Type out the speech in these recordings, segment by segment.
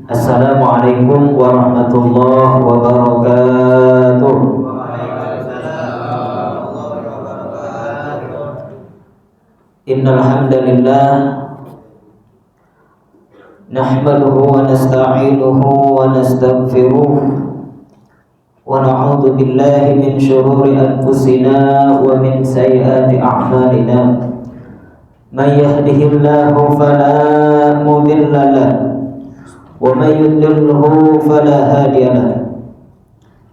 Assalamualaikum warahmatullahi wabarakatuh. Innal hamdalillah nahmaduhu wa nasta'inuhu wa nastaghfiruh wa na'udzu billahi min shururi anfusina wa min sayyiati a'malina. May yahdihillahu fala mudilla lahu wa may yudlilhu fala hadiya lahu.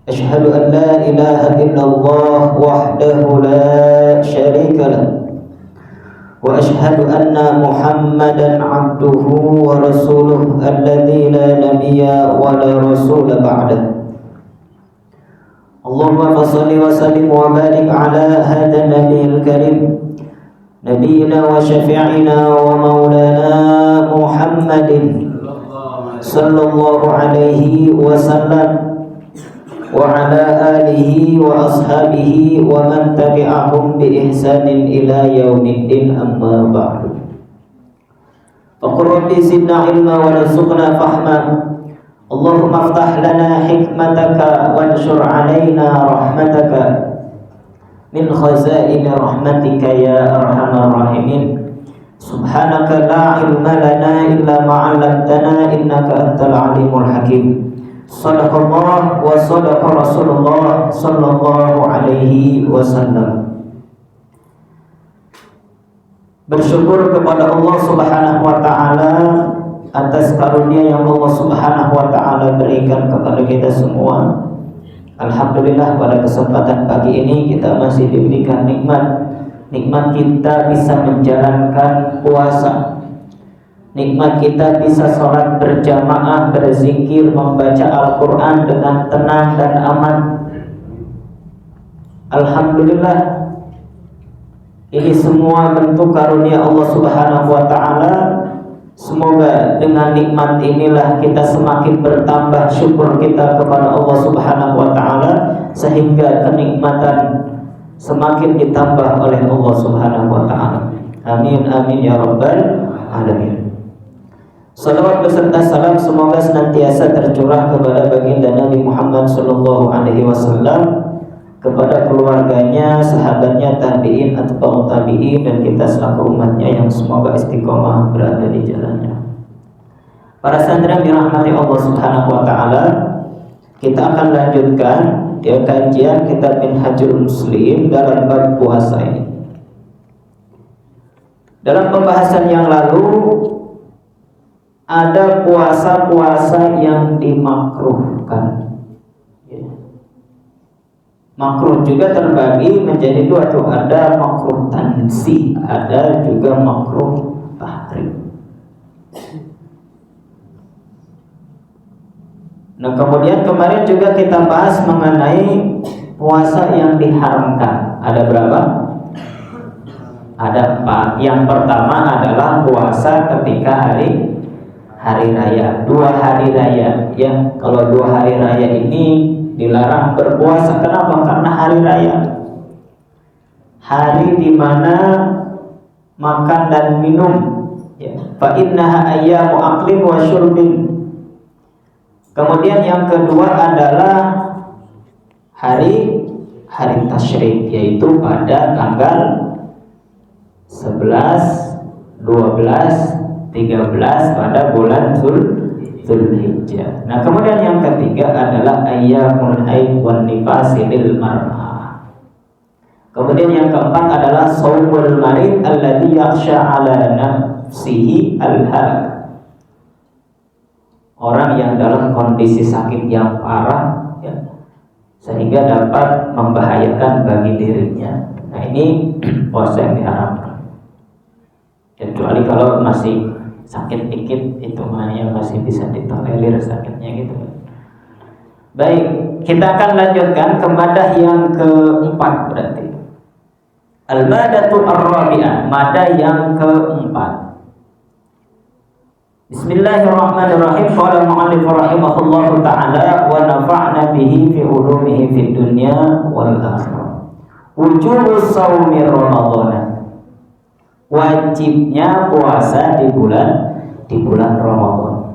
Asyhadu an la ilaha illallah wahdahu la syarika lahu wa asyhadu anna Muhammadan abduhu wa rasuluh alladzi la nabiyya wa la rasula ba'dahu. Allahumma shalli wa sallim wa barik ala hadha nabiyil karim nabiyyina wa syafi'ina wa maulana Muhammadin sallallahu alaihi wasallam wa ala alihi wa ashabihi wa man tabi'ahum bi ihsanin ila yaumiddin, amma ba'du. Faqur rabbi zidna ilma wa rzuqna fahma. Allahumma aftah lana hikmataka wanshur alaina rahmataka min khazaini rahmatika ya arhamar rahimin. Subhanaka la ilma lana illa ma 'allamtana innaka antal alimul hakim. Shadaqallah wa shadaqa Rasulullah sallallahu alaihi wasallam. Bersyukur kepada Allah Subhanahu wa taala atas karunia yang Allah Subhanahu wa taala berikan kepada kita semua. Alhamdulillah, pada kesempatan pagi ini kita masih diberikan nikmat kita bisa menjalankan puasa, nikmat kita bisa sholat berjamaah, berzikir, membaca Al-Quran dengan tenang dan aman. Alhamdulillah, ini semua bentuk karunia Allah Subhanahu wa ta'ala. Semoga dengan nikmat inilah kita semakin bertambah syukur kita kepada Allah Subhanahu wa ta'ala, sehingga kenikmatan semakin ditambah oleh Allah Subhanahu wa ta'ala. Amin amin ya rabbal alamin. Salawat beserta salam semoga senantiasa tercurah kepada baginda Nabi Muhammad sallallahu alaihi wasallam, kepada keluarganya, sahabatnya, tabi'in, atba'ut tabi'in, dan kita selaku umatnya yang semoga istiqomah berada di jalannya. Para santri dirahmati Allah Subhanahu wa ta'ala, kita akan lanjutkan kajian kitab Minhajul Muslim dalam bab puasa ini. Dalam pembahasan yang lalu ada puasa-puasa yang dimakruhkan. Makruh juga terbagi menjadi dua tuh, ada makruh tanzih, ada juga makruh tahrim. Nah, kemudian kemarin juga kita bahas mengenai puasa yang diharamkan. Ada berapa? Ada 4. Yang pertama adalah puasa ketika hari raya, 2 hari raya. Ya, kalau 2 hari raya ini dilarang berpuasa. Kenapa? Karena hari raya, hari di mana makan dan minum. Ya, fa innaha ayyamu aqlin wa syurbin. Kemudian yang kedua adalah hari tasyrik, yaitu pada tanggal 11, 12, 13 pada bulan Zulhijjah. Nah, kemudian yang ketiga adalah ayyamul haid wan nifasi lil mar'ah. Kemudian yang keempat adalah shaumul marid alladzi yakhsha 'ala nafsihi al-halak. Orang yang dalam kondisi sakit yang parah, ya, sehingga dapat membahayakan bagi dirinya. Nah, ini puasa yang diharamkan. Kecuali kalau masih sakit dikit, itu masih bisa ditolerir sakitnya gitu. Baik, kita akan lanjutkan ke madah yang keempat berarti. Al-madatu ar-rabi'ah, madah yang keempat. Bismillahirrahmanirrahim. Qala mu'allif rahimahullahu ta'ala wa nafa'na bihi fi ulumihi fid dunya wal akhirah. Wujubus shaumi Ramadan. Wajibnya puasa di bulan Ramadan.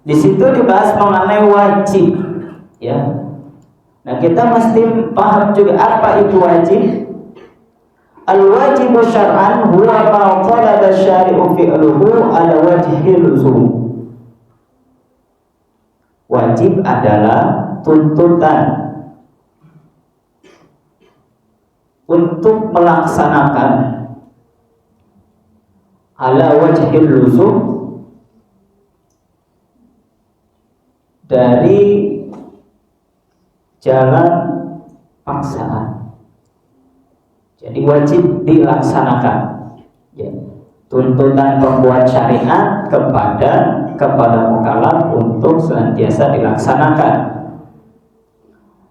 Di situ dibahas mengenai wajib, ya. Nah, kita mesti paham juga apa itu wajib. Al-wajibu syar'an huwa ma talaba syari'u fi'luhu ala wajhi luzum. Wajib adalah tuntutan untuk melaksanakan ala wajhi luzum, dari jalan paksaan. Jadi wajib dilaksanakan, ya. Tuntutan pembuat syariat kepada mukallaf untuk senantiasa dilaksanakan.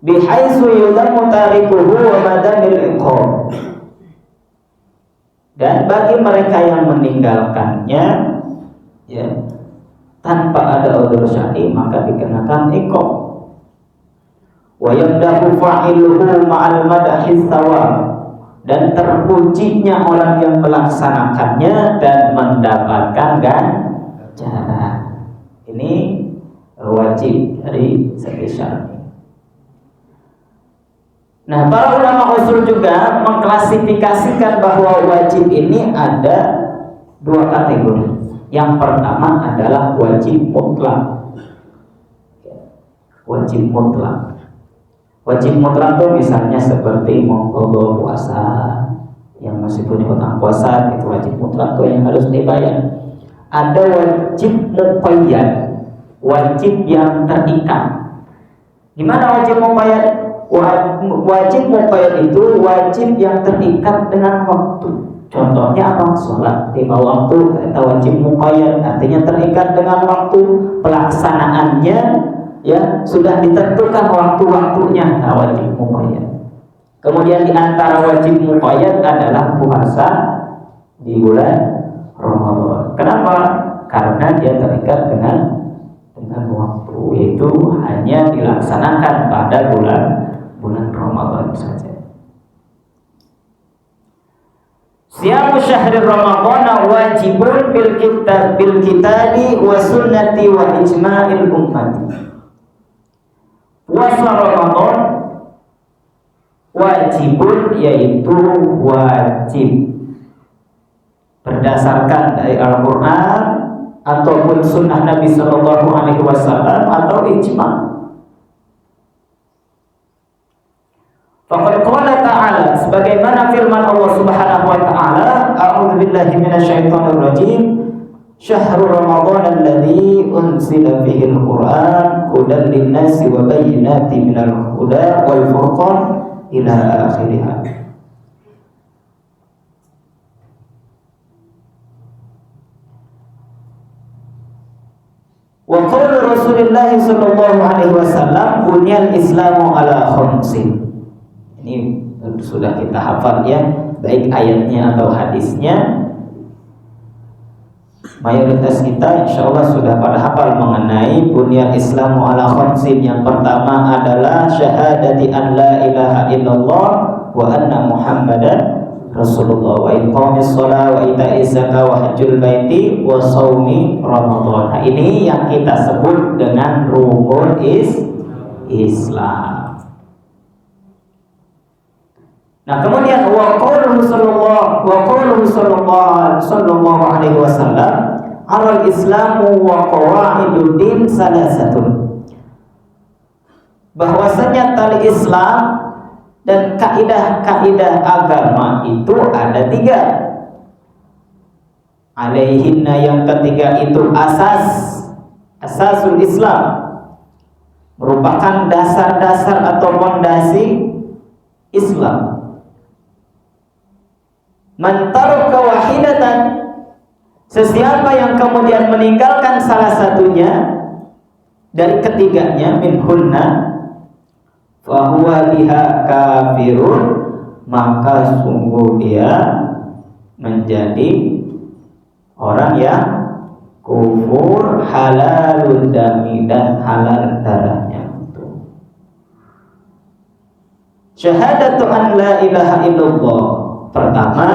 Bihaitsu yudammu tarikuhu wa madamil iqam. Dan bagi mereka yang meninggalkannya, ya, tanpa ada udzur syar'i, maka dikenakan iqam. Wa yamdahu fa'iluhu ma'al madahi thawab. Dan terpujinya orang yang melaksanakannya dan mendapatkan ganjaran. Ini wajib dari segi syar'i. Nah, para ulama usul juga mengklasifikasikan bahwa wajib ini ada dua kategori. Yang pertama adalah wajib mutlak. Wajib mutlak. Wajib mutlak itu misalnya seperti mengqadha puasa, yang masih punya hutang puasa, itu wajib mutlak itu yang harus dibayar. Ada wajib muqayyad, wajib yang terikat. Gimana wajib muqayyad? Wajib muqayyad itu wajib yang terikat dengan waktu. Contohnya apa? Sholat lima waktu, itu wajib muqayyad, artinya terikat dengan waktu. Pelaksanaannya, ya, sudah ditentukan waktu-waktunya, wajib muqayyad. Kemudian di antara wajib muqayyad adalah puasa di bulan Ramadan. Kenapa? Karena dia terikat dengan waktu, yaitu hanya dilaksanakan pada bulan Ramadan saja. Siyamu syahri Ramadan wajibun bil kitabi wa sunnati wa ijma'il ummati. Puasa Ramadan wajibun, yaitu wajib berdasarkan dari Al-Quran ataupun sunnah Nabi Sallallahu Alaihi Wasallam atau ijma'. Faqad qala ta'ala, sebagaimana firman Allah Subhanahu wa taala, a'udzu billahi minasyaitonir rajim, syahrul ramadhan alladzi unzila fihi al-Qur'an hudan lin-nasi wa bayyinatin minal huda wal furqan ila akhirih. Wa qala Rasulullah sallallahu alaihi wasallam bunyal Islamu ala khamsin. Ini sudah kita hafal, ya, baik ayatnya atau hadisnya. Mayoritas kita insyaallah sudah pada hafal mengenai bunyal Islamu ala khamsin. Yang pertama adalah syahadati an la ilaha illallah wa anna Muhammadan Rasulullah, wa iqamis shalah wa ita'iz zakah wa hajjul baiti wa shaumi Ramadan. Nah, ini yang kita sebut dengan rukun Islam. Nah, kemudian wa qauluhu sallallahu alaihi wasallam al islamu wa qawaiduddin salasatun. Bahwasanya tali Islam dan kaidah-kaidah agama itu ada 3. Alaihinna, yang ketiga itu asasul Islam, merupakan dasar-dasar atau fondasi Islam. Man taraka wahidatan, sesiapa yang kemudian meninggalkan salah satunya dari ketiganya, minhunna fahuwa biha kafirun, maka sungguh dia menjadi orang yang kufur, halalun dami, dan halal darahnya. Syahadatu an la ilaha illallah, pertama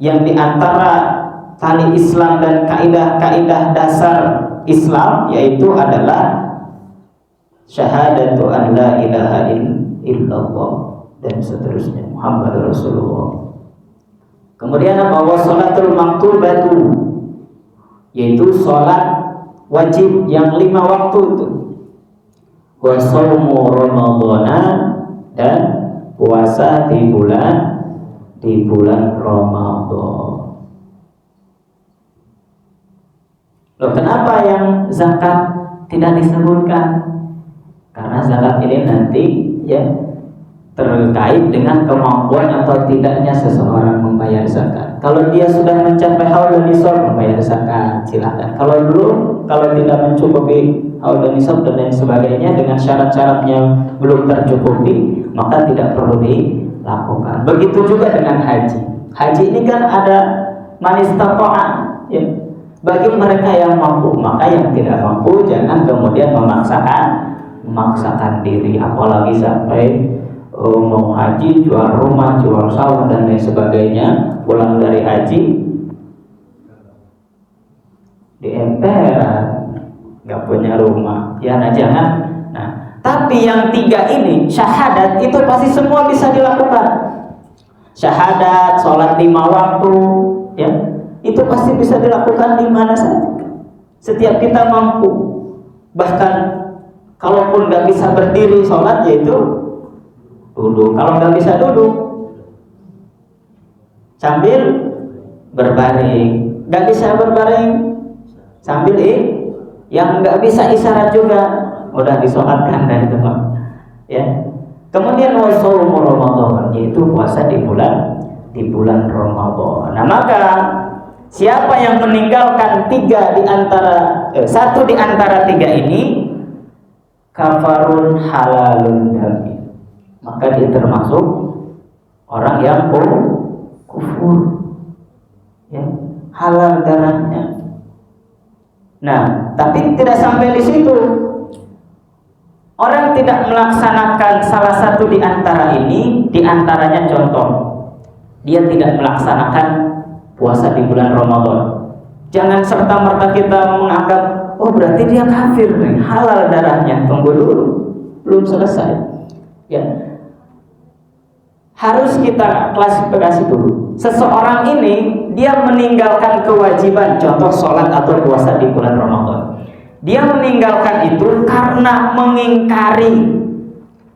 yang diantara tali Islam dan kaidah-kaidah dasar Islam, yaitu adalah syahadatu an la ilaha illallah dan seterusnya, Muhammad Rasulullah. Kemudian apa? Wassalatul maktubatu, yaitu sholat wajib yang 5 waktu itu. Wa shaumu ramadhana, dan puasa di bulan Ramadan. Loh, kenapa yang zakat tidak disebutkan? Karena zakat ini nanti ya terkait dengan kemampuan atau tidaknya seseorang membayar zakat. Kalau dia sudah mencapai haul nisab, membayar zakat, silakan. Kalau belum, kalau tidak mencukupi haul nisab dan lain sebagainya dengan syarat-syaratnya belum tercukupi, maka tidak perlu dilakukan. Begitu juga dengan haji. Haji ini kan ada man istata'a, ya, bagi mereka yang mampu. Maka yang tidak mampu jangan kemudian memaksakan diri, apalagi sampai mau haji, jual rumah, jual sawah dan lain sebagainya, pulang dari haji di emperan, nggak punya rumah, ya nah jangan. Nah, tapi yang 3 ini, syahadat, itu pasti semua bisa dilakukan. Syahadat, sholat 5 waktu, ya, itu pasti bisa dilakukan di mana saja. Setiap kita mampu. Bahkan kalaupun nggak bisa berdiri sholat, yaitu duduk. Kalau nggak bisa duduk, sambil berbaring. Nggak bisa berbaring, sambil yang nggak bisa isyarat juga, udah disolatkan dari tempat. Ya. Kemudian wasaumu Ramadan, yaitu puasa di bulan Ramadan. Nah, maka siapa yang meninggalkan 1 di antara 3 ini, kafarun halalun dami, maka dia termasuk orang yang kufur, ya, halal darahnya. Nah, tapi tidak sampai di situ. Orang tidak melaksanakan salah satu di antara ini, di antaranya contoh, dia tidak melaksanakan puasa di bulan Ramadan. Jangan serta-merta kita menganggap, oh berarti dia kafir, halal darahnya. Tunggu dulu, belum selesai. Ya, harus kita klasifikasi dulu. Seseorang ini dia meninggalkan kewajiban, contoh sholat atau puasa di bulan Ramadan. Dia meninggalkan itu karena mengingkari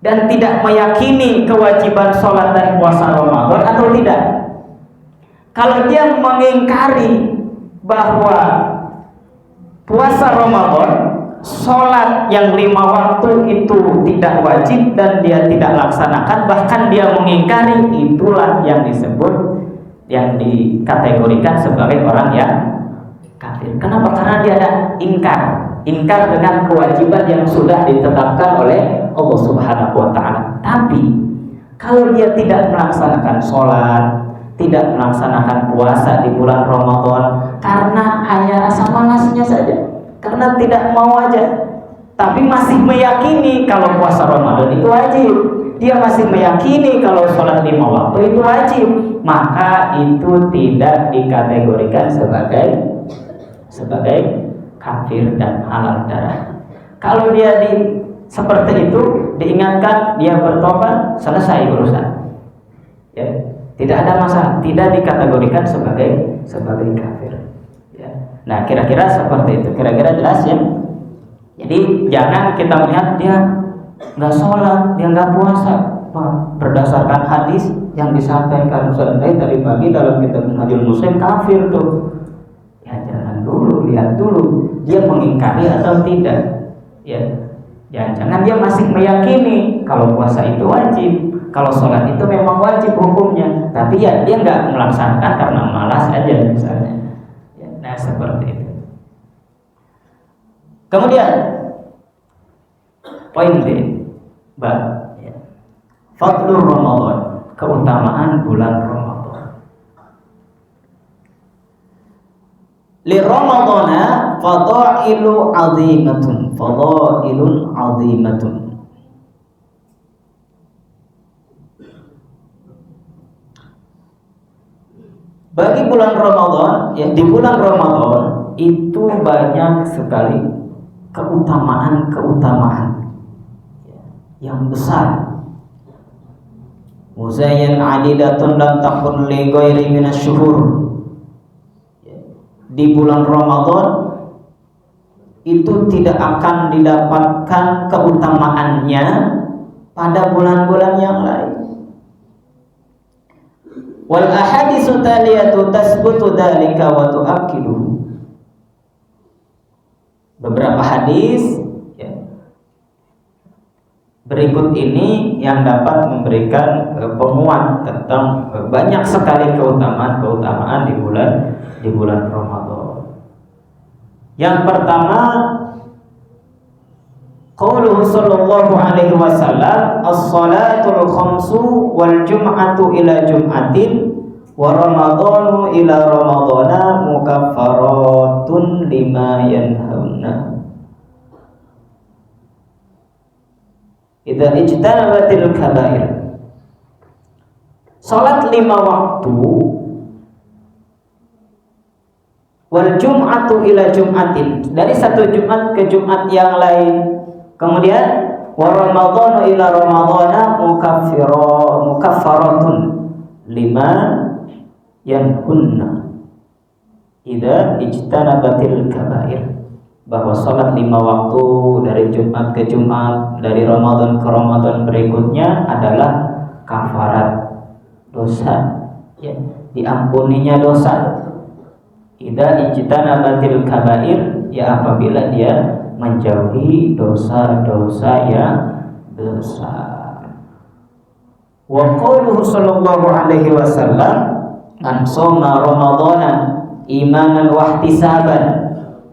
dan tidak meyakini kewajiban sholat dan puasa Ramadan atau tidak. Kalau dia mengingkari bahwa puasa Ramadan, sholat yang 5 waktu itu tidak wajib dan dia tidak laksanakan, bahkan dia mengingkari, itulah yang disebut, yang dikategorikan sebagai orang yang kafir. Kenapa? Karena dia ada ingkar dengan kewajiban yang sudah ditetapkan oleh Allah Subhanahu wa Ta'ala. Tapi kalau dia tidak melaksanakan sholat, tidak melaksanakan puasa di bulan Ramadan karena hanya rasa malasnya saja, karena tidak mau aja, tapi masih meyakini kalau puasa Ramadan itu wajib, dia masih meyakini kalau sholat 5 waktu itu wajib, maka itu tidak dikategorikan sebagai kafir dan halal darah. Kalau dia seperti itu, diingatkan, dia bertobat, selesai urusan. Ya, tidak ada masalah, tidak dikategorikan sebagai kafir. Ya. Nah, kira-kira seperti itu. Kira-kira jelas ya. Jadi jangan kita melihat dia nggak sholat, dia nggak puasa, berdasarkan hadis yang disampaikan Ustaz tadi pagi dalam kitab Minhajul Muslim, kafir tuh. Ya jangan dulu, lihat dulu dia mengingkari atau tidak. Ya, jangan dia masih meyakini kalau puasa itu wajib, kalau sholat itu memang wajib hukumnya, tapi ya dia nggak melaksanakan karena malas aja misalnya. Ya, nah seperti itu. Kemudian poin B, ya. Fadlur Ramadan, keutamaan bulan Ramadan. Li Ramadana fadailu azimatun, fadailun azimatun. Bagi bulan Ramadan, ya di bulan Ramadan itu banyak sekali keutamaan yang besar. Muzayyan adidatun lam takun li ghairi minasyuhur. Di bulan Ramadan itu tidak akan didapatkan keutamaannya pada bulan-bulan yang lain. Wal ahaditsu taliyatu tasbutu dzalika wa tu'akkidu. Beberapa hadis berikut ini yang dapat memberikan penguat tentang banyak sekali keutamaan di bulan Ramadan. Yang pertama, qauluhu sallallahu alaihi wasallam, as-salatul khamsu wal jum'atu ila jum'atin wa ramadhanu ila ramadhana mukaffaratun lima yanhauna. Idza ijtanabatil kabair. Salat 5 waktu wal jum'atu ila jum'atin, dari satu Jumat ke Jumat yang lain. Kemudian wa ramadhanu ila ramadhana mukaffaratun lima yanhunna idza ijtanabatil kabair. Bahwa salat 5 waktu dari Jumat ke Jumat, dari Ramadan ke Ramadan berikutnya adalah kafarat dosa, ya, diampuninya dosa. Idza ijtanabatil kabair, ya apabila dia menjauhi dosa-dosa yang besar. Wa qauluhu sallallahu alaihi wasallam, man shoma ramadhana imanan wa ihtisaban.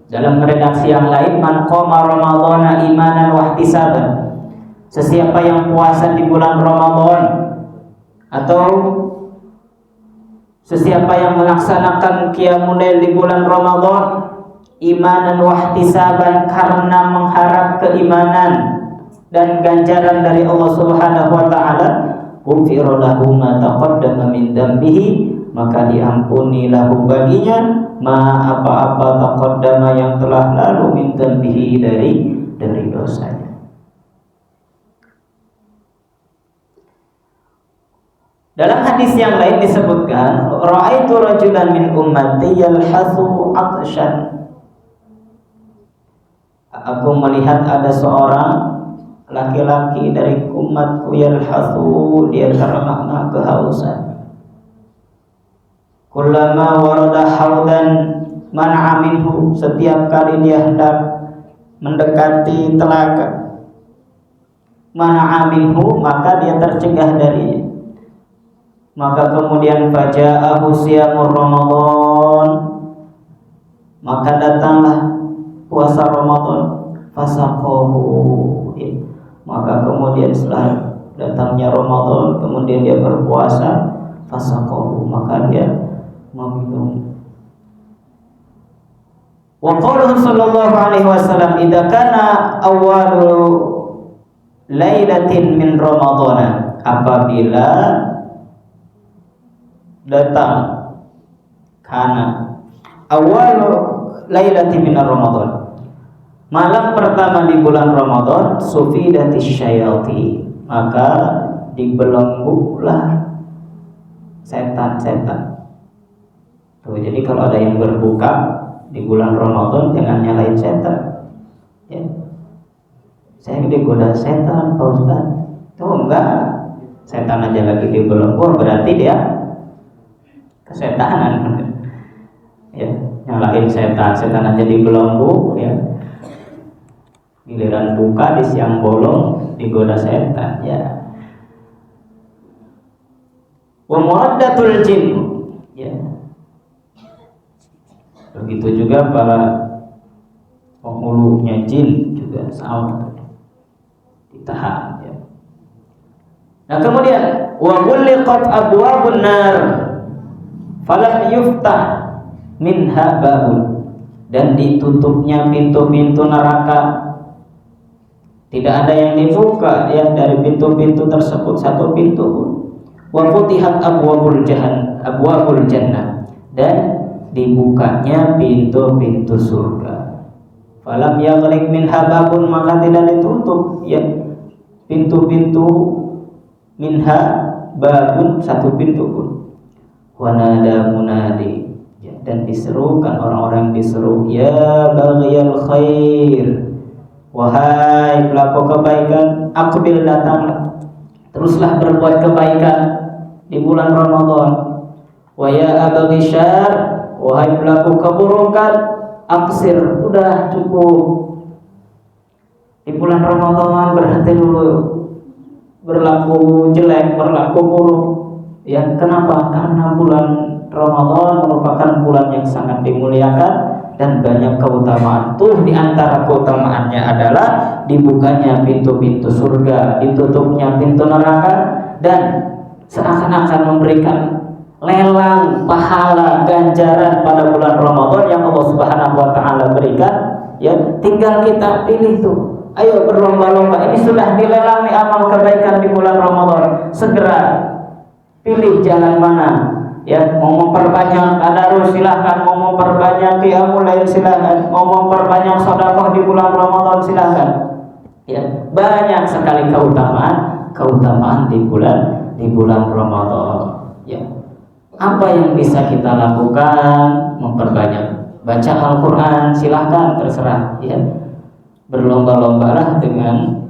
Dalam redaksi yang lain, man qoma ramadhana imanan wa ihtisaban. Sesiapa yang puasa di bulan Ramadan, atau sesiapa yang melaksanakan qiyamul lail di bulan Ramadan imanan wa ihtisaban, karena mengharap keimanan dan ganjaran dari Allah Subhanahu wa taala, ghufira lahu ma taqaddama min dambihi, maka diampuni lahu baginya ma apa-apa taqaddama yang telah lalu min dambihi, dari dosanya. Dalam hadis yang lain disebutkan, ra'aitu rajulan min ummati yalhathu 'atshan. Aku melihat ada seorang laki-laki dari umatku yalhathu, dia termakna kehausan. Kullama warada haudan man'a minhu, setiap kali dia hendak mendekati telaga, man'a minhu, maka dia tercegah darinya. Maka kemudian faja'ahu siyamur Ramadan, maka datanglah puasa Ramadan, fasaqahu, maka kemudian setelah datangnya Ramadan, kemudian dia berpuasa, fasaqahu, maka dia meminum. Wa qauluhu sallallahu alaihi wasallam, idza kana awwalu lailatin min Ramadhan, apabila datang kana awwalu lailatin min Ramadhan, malam pertama di bulan Ramadan, sufidatis syayati, maka dibelenggulah setan-setan. Tuh, jadi kalau ada yang berbuka di bulan Ramadan, jangan nyalain setan. Ya. Saya digoda setan, Pak Ustaz. Tuh enggak, setan aja lagi dibelenggu, berarti dia kesetanan. Ya, nyalain setan aja dibelenggu, ya. Giliran buka di siang bolong digoda setan, ya. Wa muraddatul jin, ya. Begitu juga para penghulunya jin juga sama, ditahan, ya. Nah kemudian wa ghulqat abwabun nar falam yuftah minha babun, dan ditutupnya pintu-pintu neraka, tidak ada yang dibuka ya dari pintu-pintu tersebut satu pintu pun. Wa futihat abwabul jannah, dan dibukanya pintu-pintu surga. Falam yaghliq minha babun, maka tidak ditutup ya pintu-pintu, minha babun, satu pintu pun. Wa nada munadi, ya, dan diserukan orang-orang diseru, ya baghiyal khair, wahai pelaku kebaikan, aqbil, datanglah, teruslah berbuat kebaikan di bulan Ramadan. Wa ya abaghi syarr, wahai pelaku keburukan, aksir, udah cukup di bulan Ramadan, berhenti dulu berlaku jelek, berlaku buruk. Ya, kenapa? Karena bulan Ramadan merupakan bulan yang sangat dimuliakan dan banyak keutamaan. Tuh di antara keutamaannya adalah dibukanya pintu-pintu surga, ditutupnya pintu neraka, dan seakan-akan memberikan lelang pahala ganjaran pada bulan Ramadan yang Allah Subhanahu wa taala berikan. Ya, tinggal kita pilih tuh. Ayo berlomba-lomba. Ini sudah dilelangi amal kebaikan di bulan Ramadan. Segera pilih jalan mana. Ya, mau memperbanyak tadarus silahkan, mau memperbanyak qiyamul lail silahkan, mau memperbanyak sedekah di bulan Ramadan silahkan. Ya, banyak sekali keutamaan di bulan Ramadan. Ya. Apa yang bisa kita lakukan? Memperbanyak baca Al-Qur'an, silahkan, terserah ya. Berlomba-lombalah dengan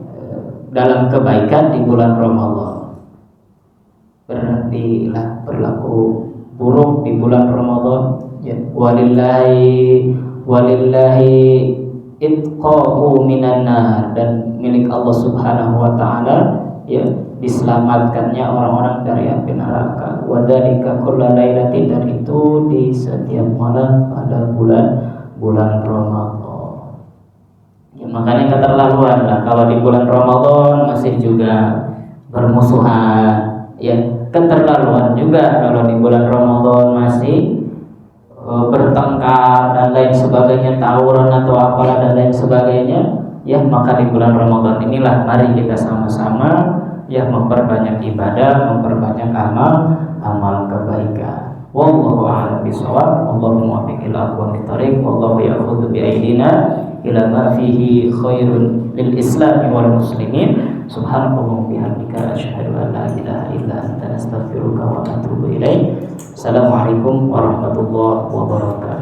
dalam kebaikan di bulan Ramadan. Berhentilah berlaku buruk di bulan Ramadan ya. Walillahi itqa'u minan nar, dan milik Allah Subhanahu wa taala ya diselamatkannya orang-orang dari api neraka. Wa dzalika kullu lailatin, dan itu di setiap malam pada bulan Ramadan. Ya, makanya keterlaluan lah kalau di bulan Ramadan masih juga bermusuhan. Ya, keterlaluan juga kalau di bulan Ramadan masih bertengkar dan lain sebagainya, tawuran atau apalah dan lain sebagainya. Ya, maka di bulan Ramadan inilah mari kita sama-sama ya memperbanyak ibadah, memperbanyak amal kebaikan. Wallahu a'lam bishawab. Allahumma waffiq ila aqwamit thariq, wallahu ya'khudhu bi aydina ila ma fihi khairun lil islam wal muslimin. Subhanallah bihamdika asyhadu an la ilaha illa anta astaghfiruka wa atubu ilaik. Assalamualaikum warahmatullahi wabarakatuh.